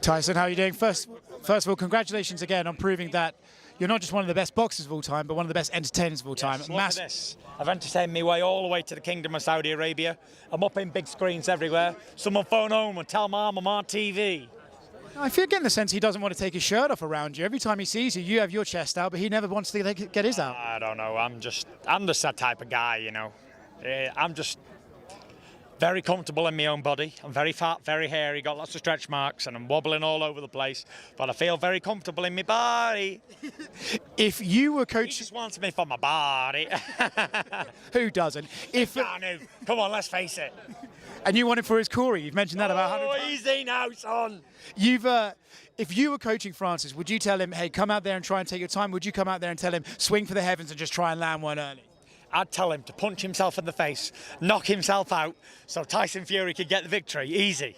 Tyson, how are you doing? First of all, congratulations again on proving that you're not just one of the best boxers of all time, but one of the best entertainers of all time. Yes, look at this. I've entertained my way all the way to the Kingdom of Saudi Arabia. I'm up in big screens everywhere. Someone phone home and tell Mom I'm on TV. I feel getting the sense he doesn't want to take his shirt off around you. Every time he sees you, you have your chest out, but he never wants to get his out. I don't know. I'm just that type of guy, you know. I'm just very comfortable in my own body. I'm very fat, very hairy, got lots of stretch marks, and I'm wobbling all over the place. But I feel very comfortable in my body. If you were He coaching... just wants me for my body. Who doesn't? Come on, let's face it. And you want him for his Corey. You've mentioned that about 100 times. Easy now, son. If you were coaching Francis, would you tell him, hey, come out there and try and take your time? Would you come out there and tell him, swing for the heavens and just try and land one early? I'd tell him to punch himself in the face, knock himself out, so Tyson Fury could get the victory. Easy.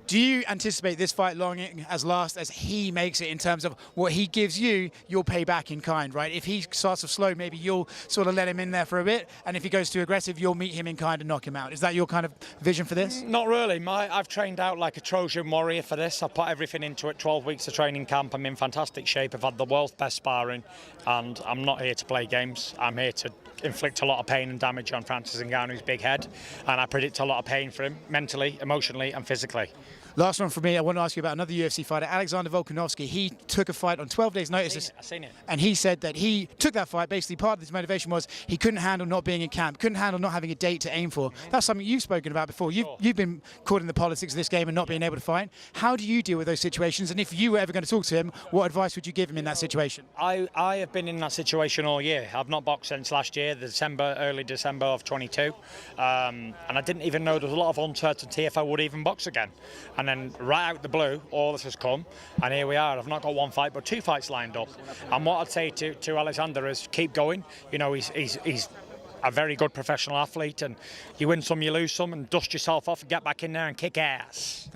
Do you anticipate this fight long as last as he makes it in terms of what he gives you, you'll pay back in kind, right? If he starts off slow, maybe you'll sort of let him in there for a bit, and if he goes too aggressive, you'll meet him in kind and knock him out. Is that your kind of vision for this? Not really. I've trained out like a Trojan warrior for this. I've put everything into it, 12 weeks of training camp. I'm in fantastic shape. I've had the world's best sparring, and I'm not here to play games. I'm here to inflict a lot of pain and damage on Francis Ngannou's big head, and I predict a lot of pain for him, mentally, emotionally, and physically. Last one for me, I want to ask you about another UFC fighter, Alexander Volkanovski. He took a fight on 12 days' notice. I've seen it. And he said that he took that fight, basically part of his motivation was he couldn't handle not being in camp, couldn't handle not having a date to aim for. That's something you've spoken about before. You've been caught in the politics of this game and not being able to fight. How do you deal with those situations? And if you were ever going to talk to him, what advice would you give him in that situation? I have been in that situation all year. I've not boxed since last year, early December of 22. And I didn't even know there was a lot of uncertainty if I would even box again. And then right out the blue, all this has come, and here we are. I've not got one fight, but two fights lined up. And what I'd say to Alexander is keep going. You know, he's a very good professional athlete, and you win some, you lose some, and dust yourself off and get back in there and kick ass.